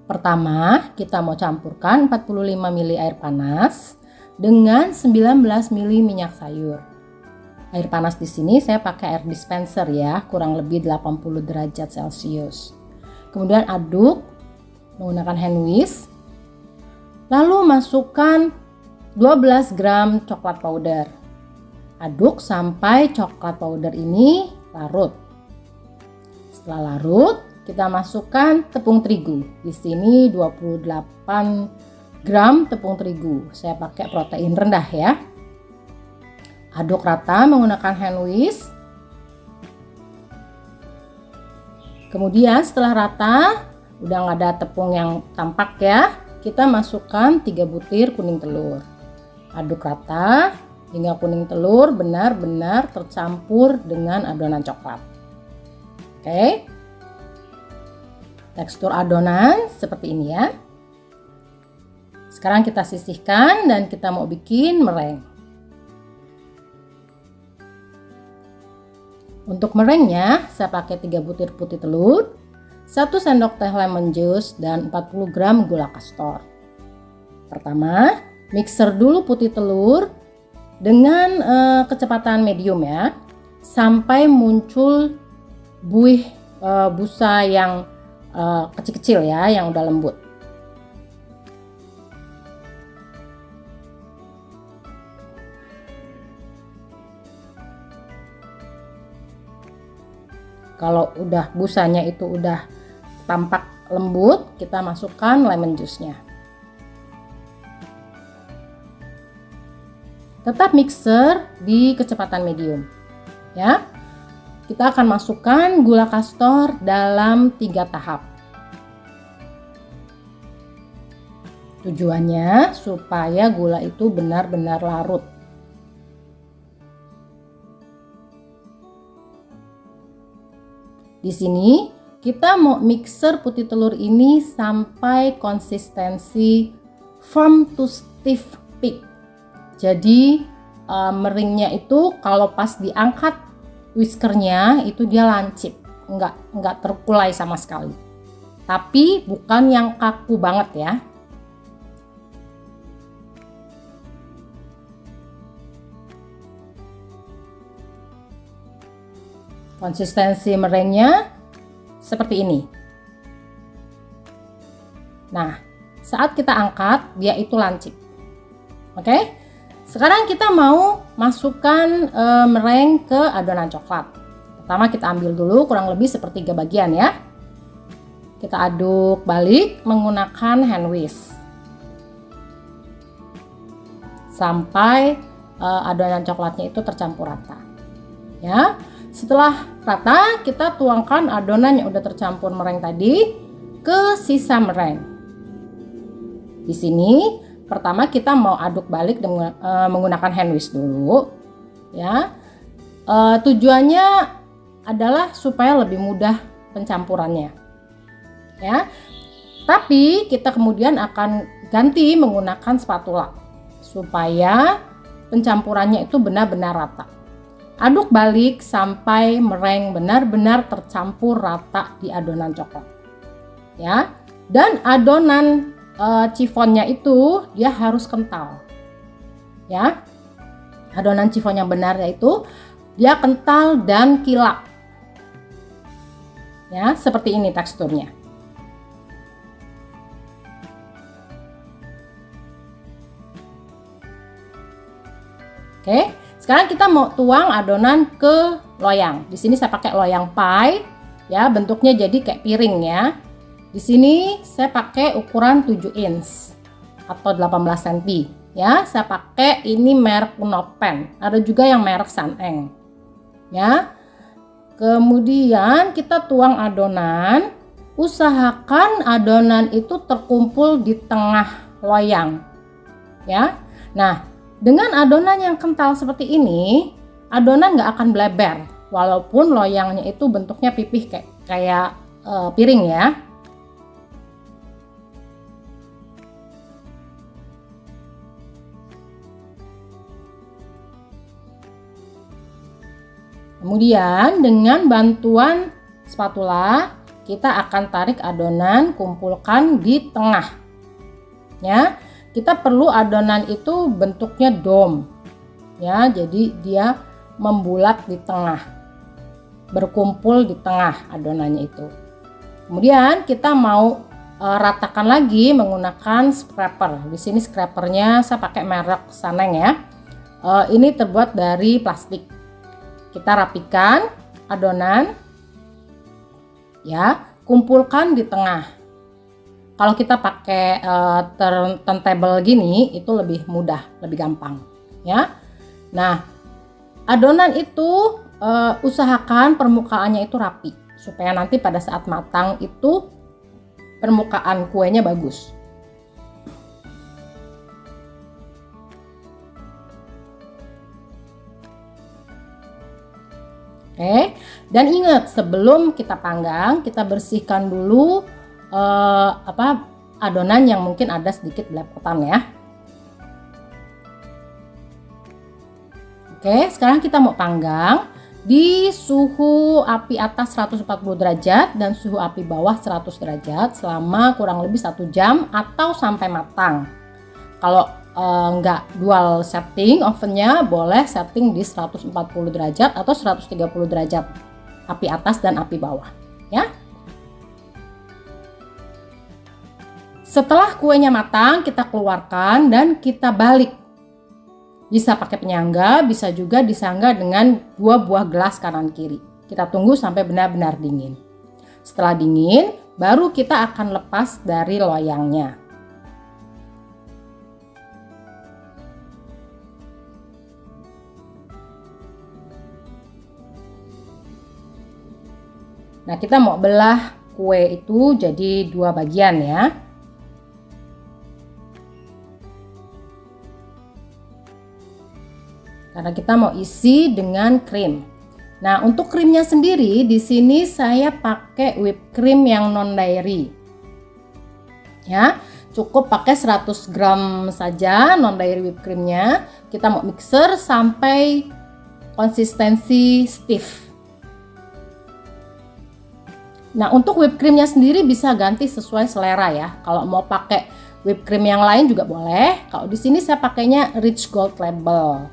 Pertama, kita mau campurkan 45 ml air panas dengan 19 ml minyak sayur. Air panas di sini saya pakai air dispenser ya, kurang lebih 80 derajat Celcius. Kemudian aduk menggunakan hand whisk. Lalu masukkan 12 gram coklat powder. Aduk sampai coklat powder ini larut. Setelah larut, kita masukkan tepung terigu. Di sini 28 gram tepung terigu. Saya pakai protein rendah ya. Aduk rata menggunakan hand whisk. Kemudian setelah rata, udah nggak ada tepung yang tampak ya, kita masukkan 3 butir kuning telur. Aduk rata hingga kuning telur benar-benar tercampur dengan adonan coklat. Oke. Tekstur adonan seperti ini ya. Sekarang kita sisihkan dan kita mau bikin meringue. Untuk meringuenya saya pakai 3 butir putih telur, 1 sendok teh lemon juice dan 40 gram gula kastor. Pertama, mixer dulu putih telur dengan kecepatan medium ya, sampai muncul buih busa yang kecil-kecil ya, yang udah lembut. Kalau udah busanya itu udah tampak lembut, kita masukkan lemon juice-nya. Tetap mixer di kecepatan medium ya. Kita akan masukkan gula kastor dalam 3 tahap. Tujuannya supaya gula itu benar-benar larut. Di sini kita mau mixer putih telur ini sampai konsistensi firm to stiff peak. Jadi meringuenya itu kalau pas diangkat whiskernya itu dia lancip, nggak terkulai sama sekali. Tapi bukan yang kaku banget ya. Konsistensi meringuenya seperti ini. Nah, saat kita angkat dia itu lancip. Oke? Sekarang kita mau masukkan meringue ke adonan coklat. Pertama kita ambil dulu kurang lebih sepertiga bagian ya. Kita aduk balik menggunakan hand whisk sampai adonan coklatnya itu tercampur rata. Ya. Setelah rata, kita tuangkan adonan yang udah tercampur meringue tadi ke sisa meringue. Di sini pertama kita mau aduk balik dengan menggunakan hand whisk dulu ya. Tujuannya adalah supaya lebih mudah pencampurannya ya. Tapi kita kemudian akan ganti menggunakan spatula supaya pencampurannya itu benar-benar rata. Aduk balik sampai meringue benar-benar tercampur rata di adonan coklat ya. Dan adonan chiffonnya itu dia harus kental ya. Adonan chiffon yang benar yaitu dia kental dan kilap ya, seperti ini teksturnya. Oke, sekarang kita mau tuang adonan ke loyang. Di sini saya pakai loyang pie ya, bentuknya jadi kayak piring ya. Di sini saya pakai ukuran 7 inch atau 18 cm ya. Saya pakai ini merek Unopen. Ada juga yang merek Saneng. Ya. Kemudian kita tuang adonan. Usahakan adonan itu terkumpul di tengah loyang. Ya. Nah, dengan adonan yang kental seperti ini, adonan nggak akan bleber walaupun loyangnya itu bentuknya pipih kayak piring ya. Kemudian dengan bantuan spatula kita akan tarik adonan, kumpulkan di tengah. Ya, kita perlu adonan itu bentuknya dome. Ya, jadi dia membulat di tengah, berkumpul di tengah adonannya itu. Kemudian kita mau ratakan lagi menggunakan scraper. Di sini scrapernya saya pakai merek Saneng ya. Ini terbuat dari plastik. Kita rapikan adonan, ya, kumpulkan di tengah. Kalau kita pakai turntable gini itu lebih mudah, lebih gampang, ya. Nah, adonan itu usahakan permukaannya itu rapi supaya nanti pada saat matang itu permukaan kuenya bagus. Oke, dan ingat sebelum kita panggang kita bersihkan dulu adonan yang mungkin ada sedikit belepotan ya. Oke, sekarang kita mau panggang di suhu api atas 140 derajat dan suhu api bawah 100 derajat selama kurang lebih 1 jam atau sampai matang. Kalau nggak dual setting ovennya, boleh setting di 140 derajat atau 130 derajat api atas dan api bawah ya. Setelah kuenya matang kita keluarkan dan kita balik. Bisa pakai penyangga, bisa juga disangga dengan 2 buah gelas kanan kiri. Kita tunggu sampai benar-benar dingin. Setelah dingin, baru kita akan lepas dari loyangnya. Nah, kita mau belah kue itu jadi 2 bagian ya. Karena kita mau isi dengan krim. Nah, untuk krimnya sendiri di sini saya pakai whipped cream yang non dairy. Ya, cukup pakai 100 gram saja non dairy whipped creamnya. Kita mau mixer sampai konsistensi stiff. Nah, untuk whipped creamnya sendiri bisa ganti sesuai selera ya. Kalau mau pakai whipped cream yang lain juga boleh. Kalau di sini saya pakainya Rich Gold Label.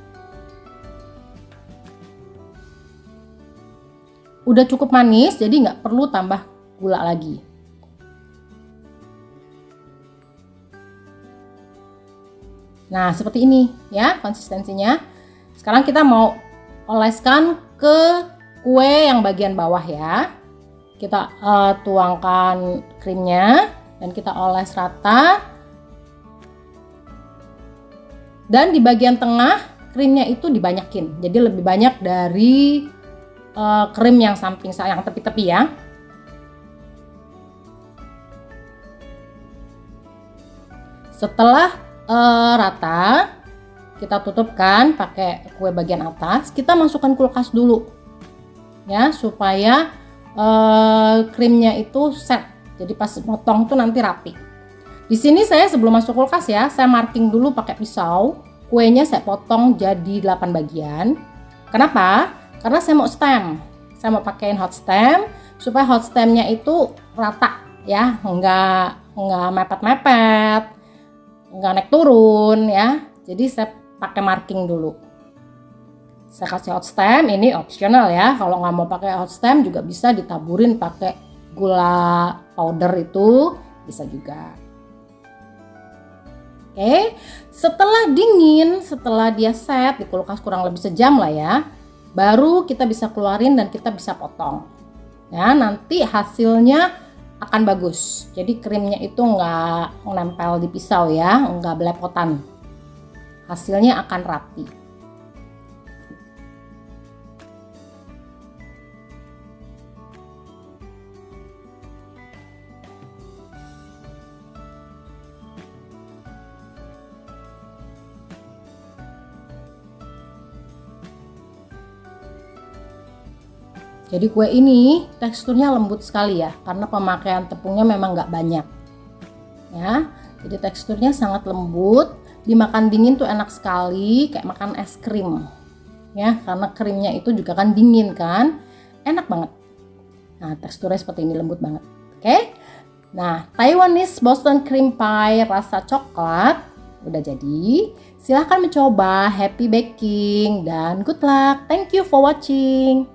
Udah cukup manis, jadi nggak perlu tambah gula lagi. Nah, seperti ini ya konsistensinya. Sekarang kita mau oleskan ke kue yang bagian bawah ya. Kita tuangkan krimnya dan kita oles rata. Dan di bagian tengah krimnya itu dibanyakin. Jadi lebih banyak dari krim yang samping, yang tepi-tepi ya. Setelah rata, kita tutupkan pakai kue bagian atas. Kita masukkan kulkas dulu, ya, supaya krimnya itu set. Jadi pas potong tuh nanti rapi. Di sini saya sebelum masuk kulkas ya, saya marking dulu pakai pisau. Kuenya saya potong jadi 8 bagian. Kenapa? Karena saya mau stem, saya mau pakaiin hot stem supaya hot stemnya itu rata ya, nggak mepet-mepet, nggak naik turun ya. Jadi saya pakai marking dulu. Saya kasih hot stem, ini optional ya. Kalau nggak mau pakai hot stem juga bisa ditaburin pakai gula powder itu bisa juga. Oke, setelah dingin, setelah dia set di kulkas kurang lebih sejam lah ya. Baru kita bisa keluarin dan kita bisa potong. Ya, nanti hasilnya akan bagus. Jadi krimnya itu nggak nempel di pisau ya, nggak belepotan. Hasilnya akan rapi. Jadi kue ini teksturnya lembut sekali ya, karena pemakaian tepungnya memang nggak banyak. Ya, jadi teksturnya sangat lembut, dimakan dingin tuh enak sekali, kayak makan es krim. Ya, karena krimnya itu juga kan dingin kan, enak banget. Nah, teksturnya seperti ini, lembut banget. Oke. Nah, Taiwanese Boston Cream Pie rasa coklat udah jadi. Silahkan mencoba. Happy baking dan good luck. Thank you for watching.